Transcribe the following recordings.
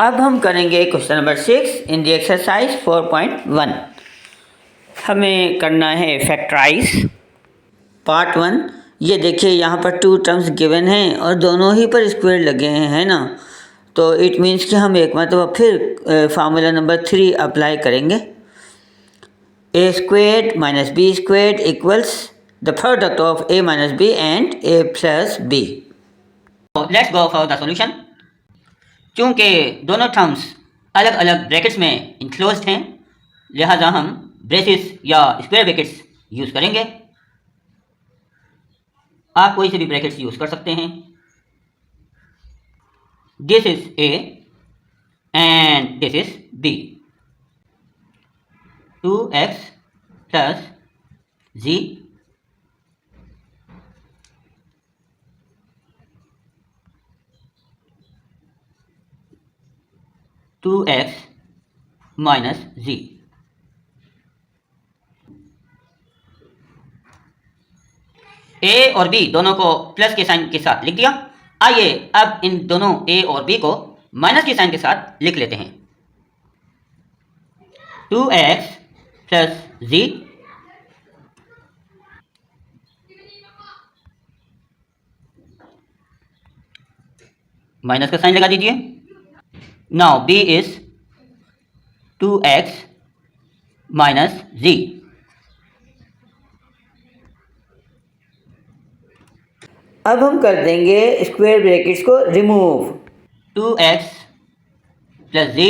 अब हम करेंगे question number 6 in the exercise 4.1। हमें करना है फैक्टराइज पार्ट 1। ये देखिए यहाँ पर 2 टर्म्स गिवन हैं और दोनों ही पर स्क्वायर लगे हैं, है ना। तो इट मीन्स कि हम एक मतलब फिर फार्मूला नंबर 3 अप्लाई करेंगे। A squared minus B squared equals the product of A minus B and A plus B. Let's go for the solution. चूँकि दोनों टर्म्स अलग अलग ब्रैकेट्स में इनक्लोज्ड हैं, लिहाजा हम ब्रेसेस या स्क्वायर ब्रैकेट्स यूज़ करेंगे। आप कोई से भी ब्रैकेट्स यूज़ कर सकते हैं। This is A and this is B. 2x plus z 2x minus z। A और बी दोनों को प्लस के साइन के साथ लिख दिया। आइए अब इन दोनों ए और बी को माइनस के साइन के साथ लिख लेते हैं। 2x प्लस z माइनस का साइन लगा दीजिए। Now b is 2x minus z। अब हम कर देंगे स्क्वायर ब्रैकेट्स को रिमूव। 2x plus z।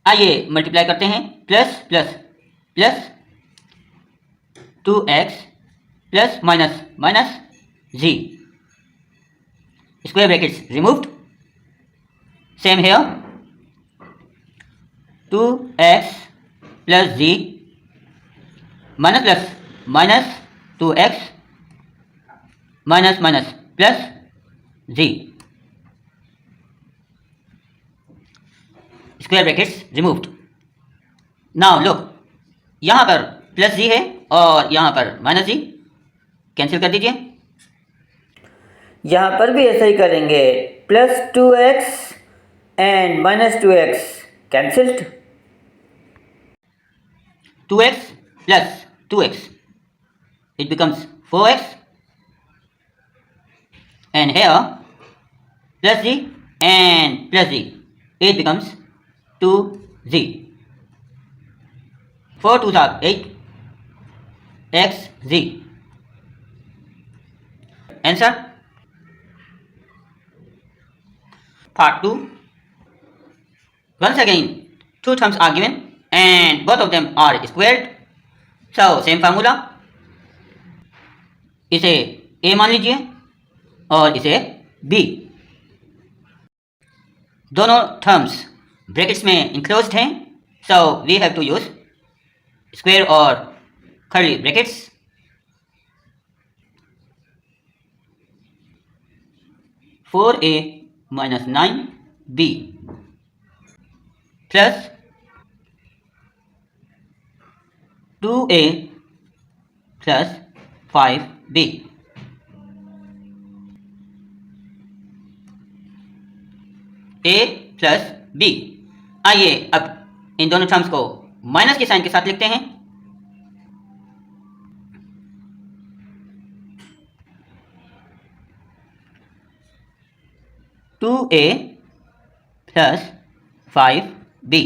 आइए मल्टीप्लाई करते हैं। Plus plus plus 2x plus minus minus z। Square brackets removed. Same here 2x plus z minus plus minus 2x minus minus plus z। Square brackets removed. Now look, यहाँ पर plus z है और यहाँ पर minus z, cancel कर दीजिए। यहाँ पर भी ऐसा ही करेंगे। Plus 2x and minus 2x cancelled. 2x plus 2x it becomes 4x and here plus z and plus z it becomes 2z। 4 2s are 8 xz। Answer part 2। Once again 2 terms are given and both of them are squared, so same formula। इसे a मान लीजिए और इसे b। दोनों terms brackets में enclosed हैं, so we have to use square और curly brackets। Four A minus 9b plus 2a plus 5b। a plus b। आइए अब इन दोनों टर्म्स को माइनस के साइन के साथ लिखते हैं। Two A plus 5b।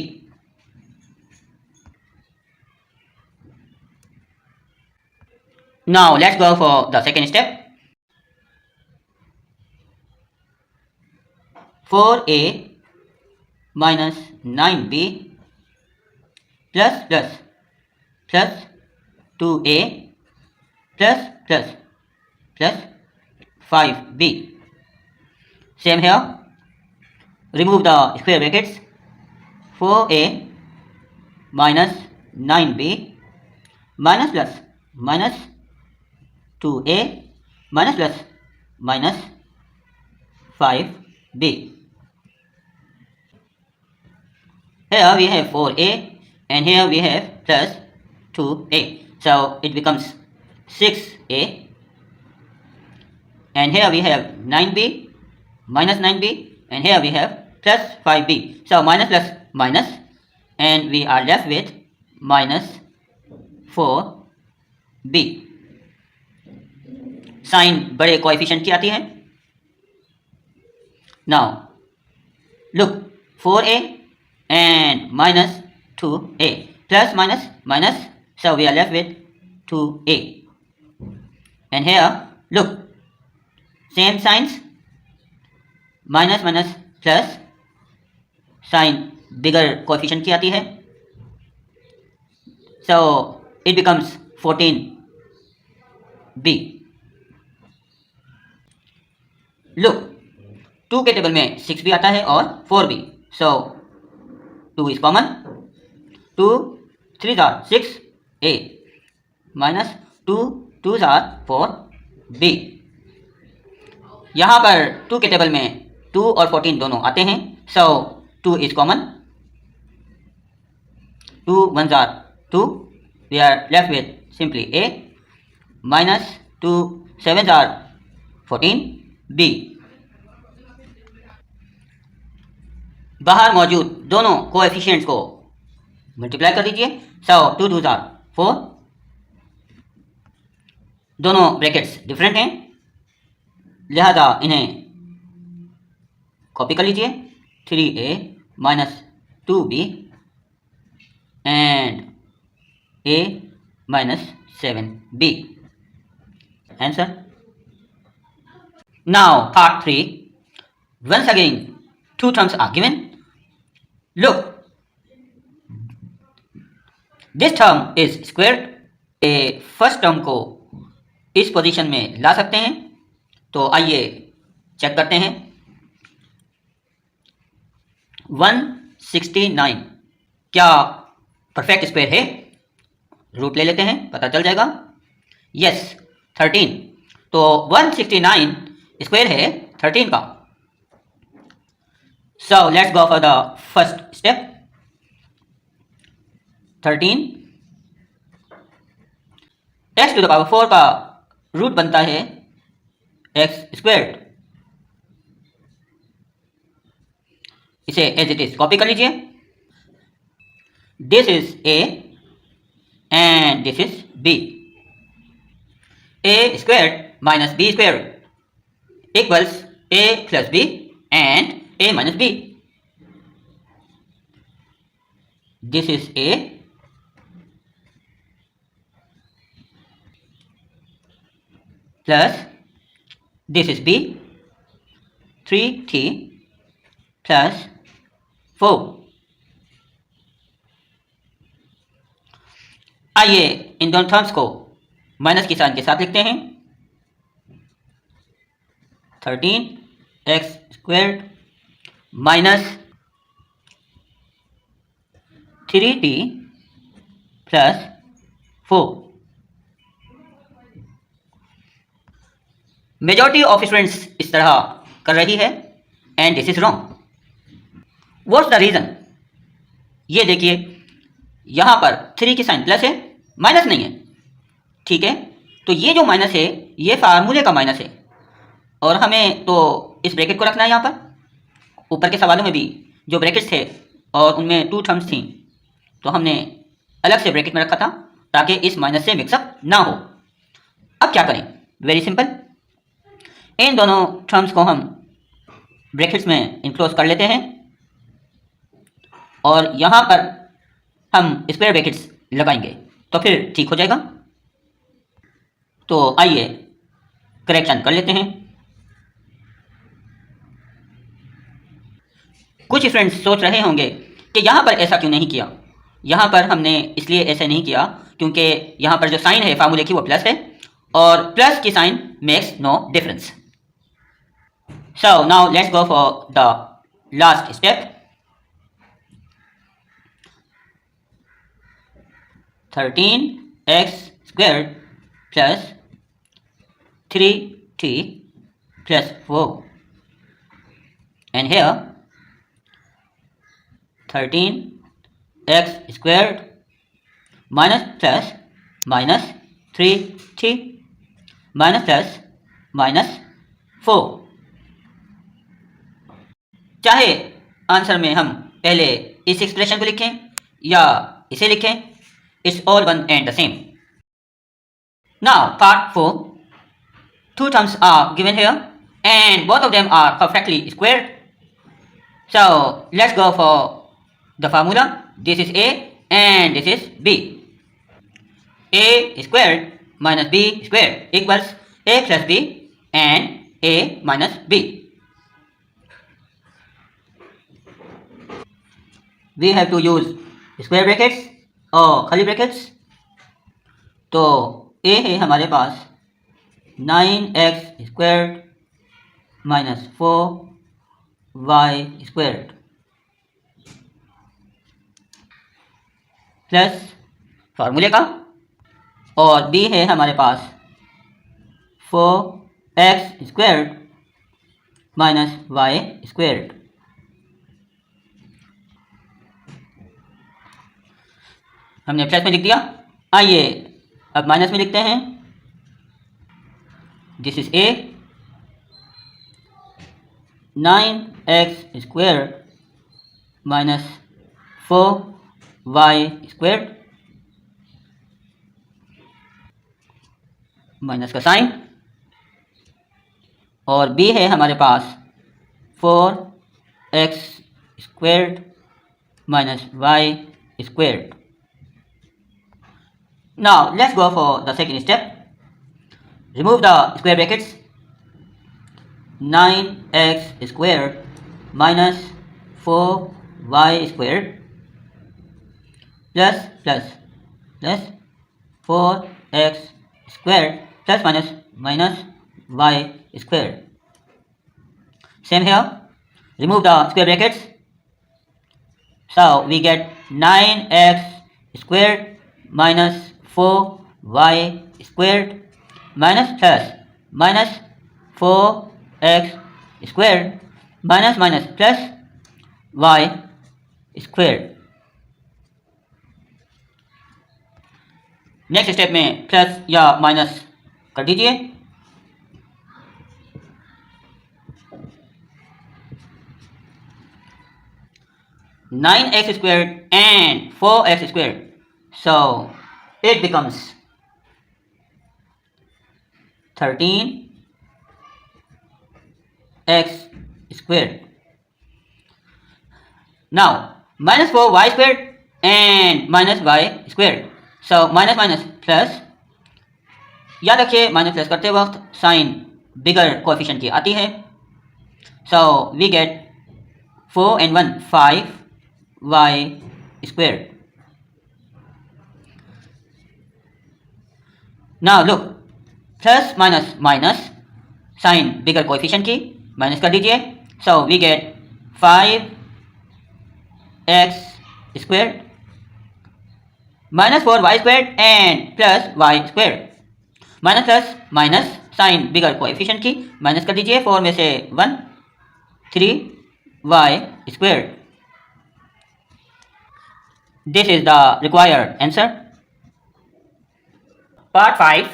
Now let's go for the second step। 4a minus 9b plus plus plus 2a plus plus plus 5b। Same here, remove the square brackets। 4a minus 9b minus plus minus 2a minus plus minus 5b। Here we have 4a and here we have plus 2a, so it becomes 6a and here we have 9b minus 9b and here we have plus 5b. So minus plus minus and we are left with minus 4b. Sign बड़े coefficient की आती है. Now look, 4a and minus 2a plus minus minus, so we are left with 2a. And here look, same signs, minus minus plus, sign bigger coefficient की आती है, so it becomes 14b. look, 2 के table में 6 भी आता है और 4 भी, so 2 is common. 2 3s are 6a minus 2 2s are 4b. यहाँ पर 2 के टेबल में 2 और 14 दोनों आते हैं, so 2 is common. 2 1s are 2, we are left with simply a minus 2 7s are 14b. बाहर मौजूद दोनों कोएफिशिएंट्स को मल्टीप्लाई कर दीजिए, so 2 2s are 4. दोनों ब्रैकेट्स डिफरेंट हैं, लिहाजा इन्हें कॉपी कर लीजिए. 3a minus 2b and a minus 7b. Answer. Now part 3. Once again 2 terms are given. Look, this term is squared. a first term को इस पोजीशन में ला सकते हैं, तो आइए चेक करते हैं. 169 क्या परफेक्ट स्क्वायर है? रूट ले लेते हैं, पता चल जाएगा. यस, 13. तो 169 स्क्वायर है 13 का. So let's go for the first step. 13 x to the power 4 का रूट बनता है x स्क्वायर्ड. इसे एज इट इज कॉपी कर लीजिए. This is a and this is b. a squared minus b squared equals a plus b and a minus b. This is a plus this is b. 3t plus 4. आइए इन दोनों terms को minus की sign के साथ लिखते हैं. 13x squared minus 3t plus 4. Majority of students इस तरह कर रही है and this is wrong. What's the reason? ये देखिए, यहां पर 3 की साइन प्लस है, माइनस नहीं है. ठीक है, तो ये जो माइनस है ये फार्मूले का माइनस है और हमें तो इस ब्रैकेट को रखना है. यहाँ पर ऊपर के सवालों में भी जो ब्रैकेट्स थे और उनमें 2 टर्म्स थी, तो हमने अलग से ब्रैकेट में रखा था ताकि इस माइनस से मिक्सअप ना हो. अब क्या करें? वेरी सिंपल, इन दोनों टर्म्स को हम ब्रैकेट्स में इनक्लोज कर लेते हैं और यहाँ पर हम स्क्वायर ब्रैकेट्स लगाएंगे तो फिर ठीक हो जाएगा. तो आइए करेक्शन कर लेते हैं. कुछ फ्रेंड्स सोच रहे होंगे कि यहाँ पर ऐसा क्यों नहीं किया. यहाँ पर हमने इसलिए ऐसे नहीं किया क्योंकि यहाँ पर जो साइन है फार्मूले की वो प्लस है और प्लस की sign makes no difference. So now let's go for the last step. 13x squared plus 3t plus 4 and here 13x squared minus plus minus 3t minus plus minus 4. चाहे answer में हम पहले इस expression को लिखें या इसे लिखें, it's all one and the same. Now part 4, two terms are given here and both of them are perfectly squared. So let's go for the formula. This is A and this is B. A squared minus B squared equals A plus B and A minus B. We have to use square brackets और खाली brackets। तो A है हमारे पास 9x squared minus 4y squared plus फार्मूले का, और b है हमारे पास 4x squared minus y squared. हमने प्लस में लिख दिया, आइए अब माइनस में लिखते हैं। This is a 9x squared minus 4y squared, minus का साइन, और b है हमारे पास 4x squared minus y squared. Now let's go for the second step. Remove the square brackets. 9x squared minus 4y squared plus 4x squared plus minus y squared. Same here. Remove the square brackets. So we get 9x squared minus 4y squared minus 4x squared minus plus y squared। Next step में plus या minus कर दीजिए। Nine x squared and 4x squared, so it becomes 13x squared. Now minus 4y squared and minus y squared, so minus plus. याद रखिए minus plus करते वक्त sign bigger coefficient की आती है। So we get 4 and 1 5y squared। Now look, plus minus sign bigger coefficient की minus कर दीजिए। So we get 5x squared minus 4y squared and plus y squared. Minus plus minus sign bigger coefficient की minus कर दीजिए। 4 में से 1 3y squared. This is the required answer. Part 5,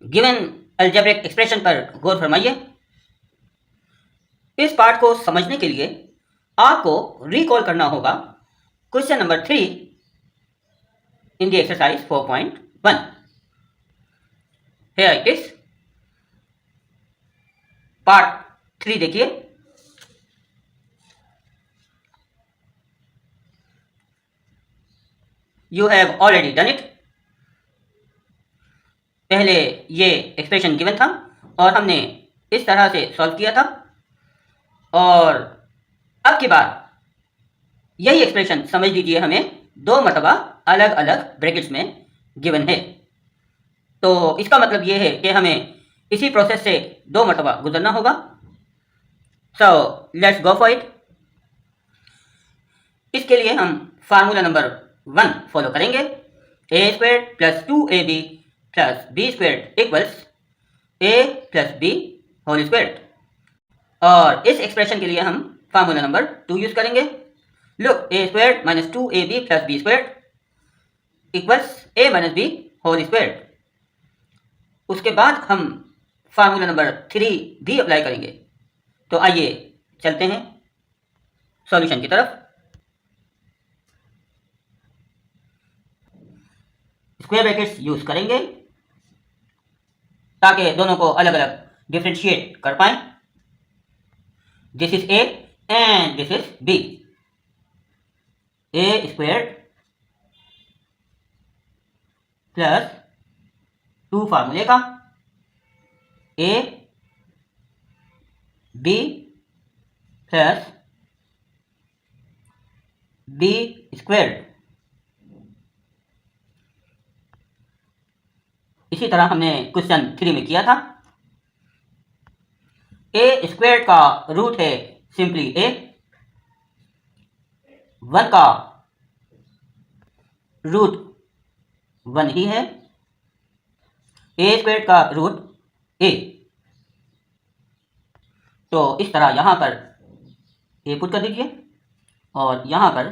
given algebraic expression पर गौर फरमाइए। इस पार्ट को समझने के लिए आपको रिकॉल करना होगा question number 3 in the exercise 4.1। Here it is. Part 3 देखिए। You have already done it. पहले ये एक्सप्रेशन गिवन था और हमने इस तरह से सॉल्व किया था, और अब की बार यही एक्सप्रेशन समझ लीजिए हमें 2 मरतबा अलग अलग ब्रैकेट्स में गिवन है। तो इसका मतलब ये है कि हमें इसी प्रोसेस से 2 मरतबा गुजरना होगा। So let's go for it. इसके लिए हम फार्मूला नंबर 1 फॉलो करेंगे। a squared plus 2ab plus b squared equals a plus b whole squared, और इस एक्सप्रेशन के लिए हम फार्मूला नंबर 2 यूज करेंगे। Look, a squared minus 2ab plus b squared equals a minus b whole squared. उसके बाद हम formula number 3 भी अप्लाई करेंगे। तो आइए चलते हैं। सॉल्यूशन की तरफ। स्क्वायर ब्रैकेट्स यूज करेंगे ताकि दोनों को अलग अलग डिफ्रेंशिएट कर पाएं। This is A and this is B. A square plus 2 फार्मूले का A B plus B square. इसी तरह हमने क्वेश्चन 3 में किया था। ए स्क्वायर का रूट है सिंपली ए, 1 का रूट 1 ही है, ए स्क्वायर का रूट ए। तो इस तरह यहां पर ए पुट कर दीजिए और यहां पर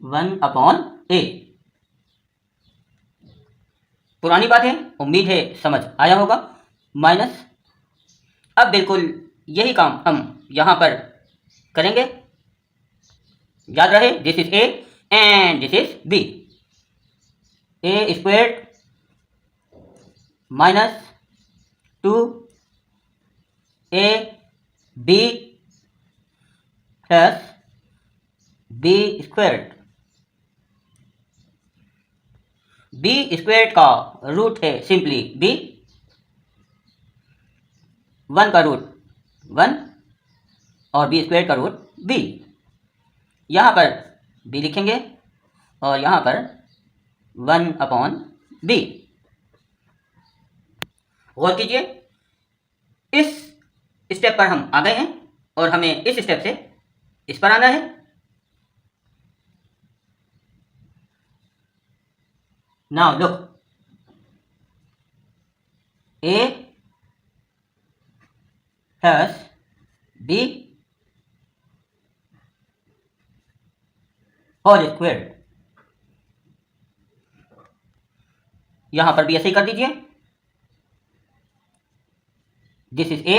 1/a। पुरानी बात है, उम्मीद है समझ आया होगा। माइनस, अब बिल्कुल यही काम हम यहां पर करेंगे। याद रहे this is A and this is B. A square minus 2 A B plus B square. B square का रूट है सिंपली बी, 1 का रूट 1 और बी स्क्वायर का रूट बी। यहाँ पर बी लिखेंगे और यहाँ पर 1/b। गौर कीजिए, इस स्टेप पर हम आ गए हैं और हमें इस स्टेप से इस पर आना है। Now look, A plus B whole square. यहां पर भी ऐसे ही कर दीजिए। This is A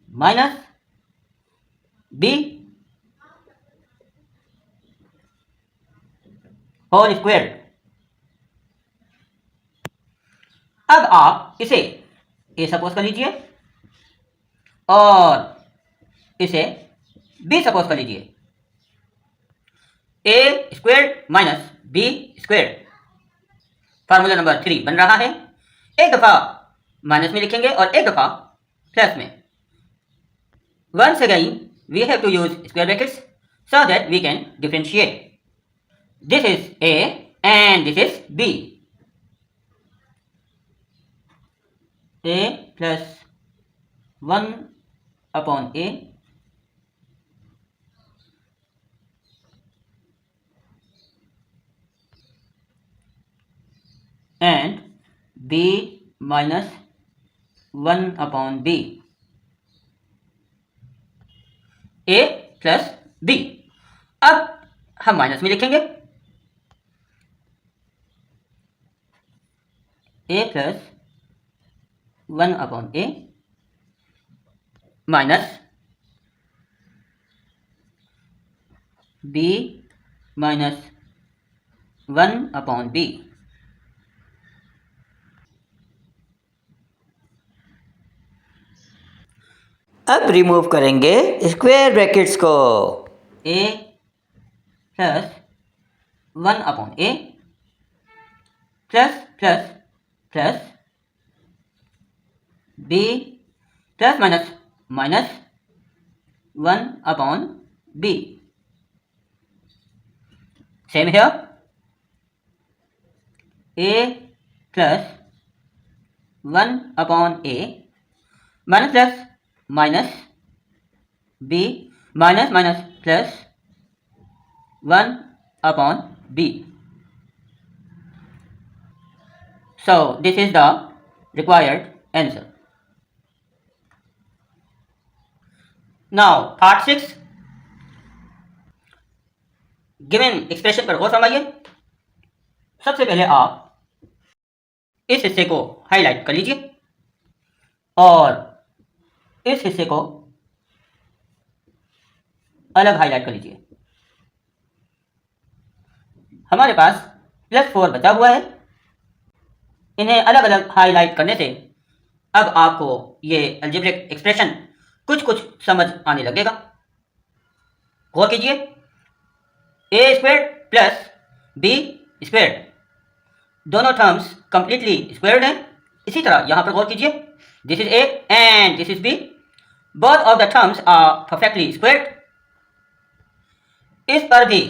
minus B whole square. अब आप इसे ए सपोज कर लीजिए और इसे बी सपोज कर लीजिए। A square minus B square, formula number 3 बन रहा है। एक दफा माइनस में लिखेंगे और एक दफा प्लस में। Once again we have to use square brackets so that we can differentiate. This is A and this is B. A plus 1/a and B minus 1/b। A plus B। अब हम minus में लिखेंगे A plus 1/a minus B minus 1/b। अब remove करेंगे square brackets को। a plus 1/a plus plus plus b plus minus minus 1/b। Same here, a plus 1/a minus plus minus b minus minus plus 1/b. So this is the required answer. Now part 6, given expression पर गौर फरमाइए। सबसे पहले आप इस हिस्से को highlight कर लीजिए और इस हिस्से को अलग हाईलाइट कर लीजिए। हमारे पास +4 बचा हुआ है। इन्हें अलग अलग हाईलाइट करने से अब आपको ये अलजेब्रिक एक्सप्रेशन कुछ कुछ समझ आने लगेगा। गौर कीजिए, a² प्लस b² दोनों टर्म्स कंप्लीटली स्क्वायर्ड हैं। इसी तरह यहां पर गौर कीजिए, this is a and this is b, both of the terms are perfectly squared. इस पर भी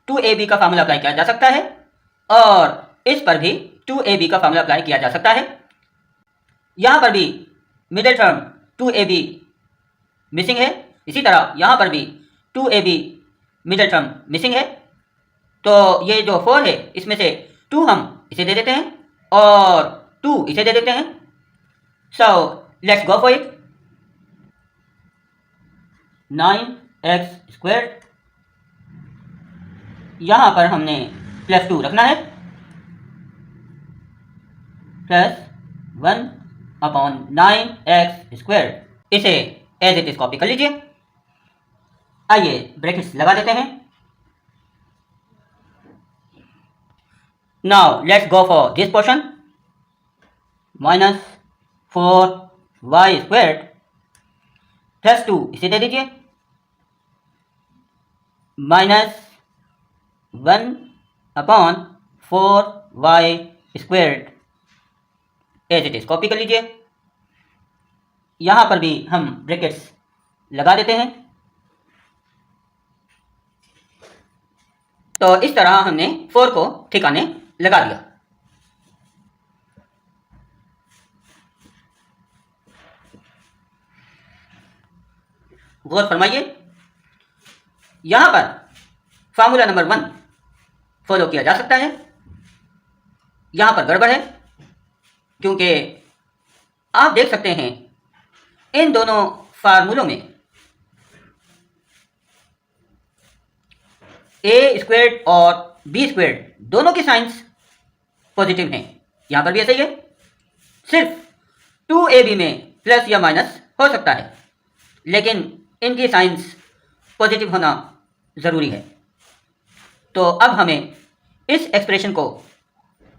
2ab का फार्मूला अप्लाई किया जा सकता है और इस पर भी 2ab का फार्मूला अप्लाई किया जा सकता है। यहां पर भी मिडिल टर्म 2ab मिसिंग है, इसी तरह यहां पर भी 2ab मिडिल टर्म मिसिंग है। तो ये जो 4 है इसमें से 2 हम इसे दे देते हैं और 2 इसे दे देते हैं। सो let's go for it. 9x², यहां पर हमने +2 रखना है, +1/9x²। इसे एज इट इज कॉपी कर लीजिए। आइए ब्रैकेट्स लगा देते हैं। Now let's go for this portion. -4y² +2 इसे दे दीजिए, -1/4y² as it is copy कर लीजिए। यहां पर भी हम ब्रैकेट्स लगा देते हैं। तो इस तरह हमने 4 को ठिकाने लगा दिया। गौर फरमाइए, यहां पर फार्मूला नंबर 1 फॉलो किया जा सकता है। यहां पर गड़बड़ है क्योंकि आप देख सकते हैं इन दोनों फार्मूलों में a² और b² दोनों की साइंस पॉजिटिव हैं। यहां पर भी ऐसा ही है, सिर्फ 2ab में प्लस या माइनस हो सकता है, लेकिन इनकी साइंस पॉजिटिव होना ज़रूरी है। तो अब हमें इस एक्सप्रेशन को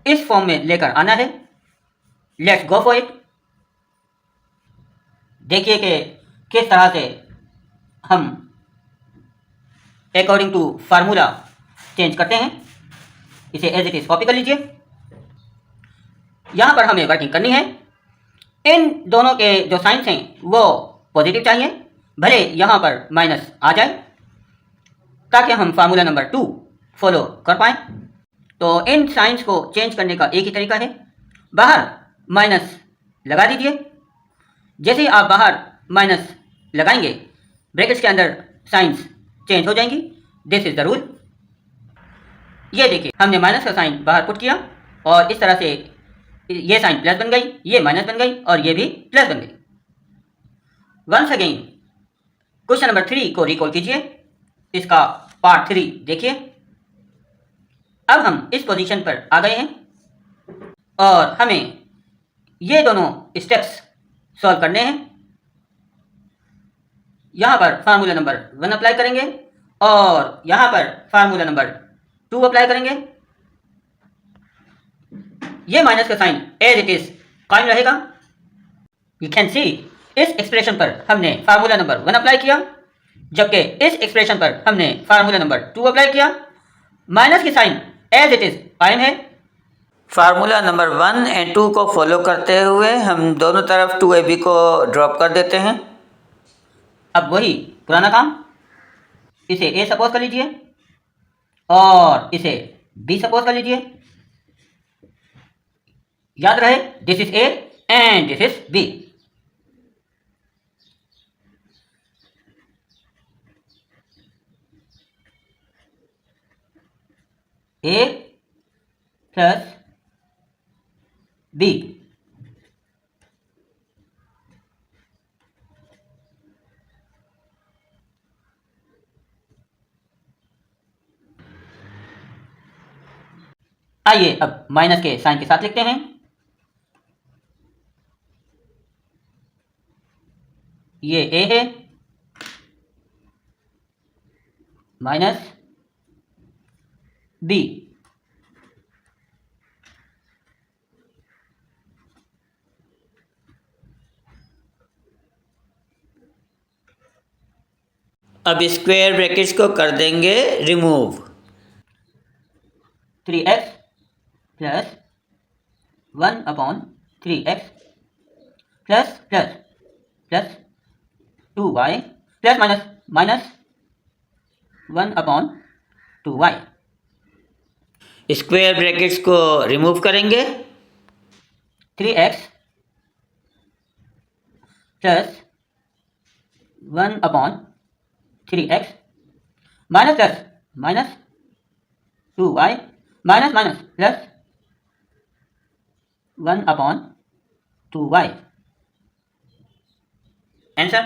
इस फॉर्म में लेकर आना है। Let's go for it. देखिए कि किस तरह से हम अकॉर्डिंग टू फार्मूला चेंज करते हैं। इसे एज इट इज कॉपी कर लीजिए। यहां पर हमें वर्किंग करनी है। इन दोनों के जो साइंस हैं वो पॉजिटिव चाहिए, भले यहां पर माइनस आ जाए, ताकि हम फार्मूला नंबर 2 फॉलो कर पाए। तो इन साइंस को चेंज करने का एक ही तरीका है, बाहर माइनस लगा दीजिए। जैसे ही आप बाहर माइनस लगाएंगे ब्रैकेट्स के अंदर साइंस चेंज हो जाएंगी। This is the rule. ये देखिए, हमने माइनस का साइन बाहर पुट किया और इस तरह से ये साइन प्लस बन गई, ये माइनस बन गई और ये भी प्लस बन गई। वंस अगेन क्वेश्चन नंबर 3 को रिकॉल कीजिए। इसका पार्ट 3 देखिए। अब हम इस पोजीशन पर आ गए हैं और हमें ये दोनों स्टेप्स सॉल्व करने हैं। यहां पर फार्मूला नंबर 1 अप्लाई करेंगे और यहां पर फार्मूला नंबर 2 अप्लाई करेंगे। ये माइनस का साइन एज इट इज कायम रहेगा। यू कैन सी इस एक्सप्रेशन पर हमने फार्मूला नंबर 1 अप्लाई किया, जबकि इस एक्सप्रेशन पर हमने फार्मूला नंबर 2 अप्लाई किया। माइनस की साइन एज इट इज कायम है। फार्मूला नंबर 1 एंड 2 को फॉलो करते हुए हम दोनों तरफ 2ab को ड्रॉप कर देते हैं। अब वही पुराना काम, इसे a सपोज कर लीजिए और इसे b सपोज कर लीजिए। याद रहे, this is a and this is b। a plus b। आइए अब माइनस के साइन के साथ लिखते हैं। ये a है माइनस बी। अब स्क्वायर ब्रैकेट्स को कर देंगे remove. 3x plus 1/3x plus plus plus 2y plus minus minus 1/2y। Square brackets को रिमूव करेंगे। 3x plus 1/3x minus plus minus 2y minus minus plus 1/2y। Answer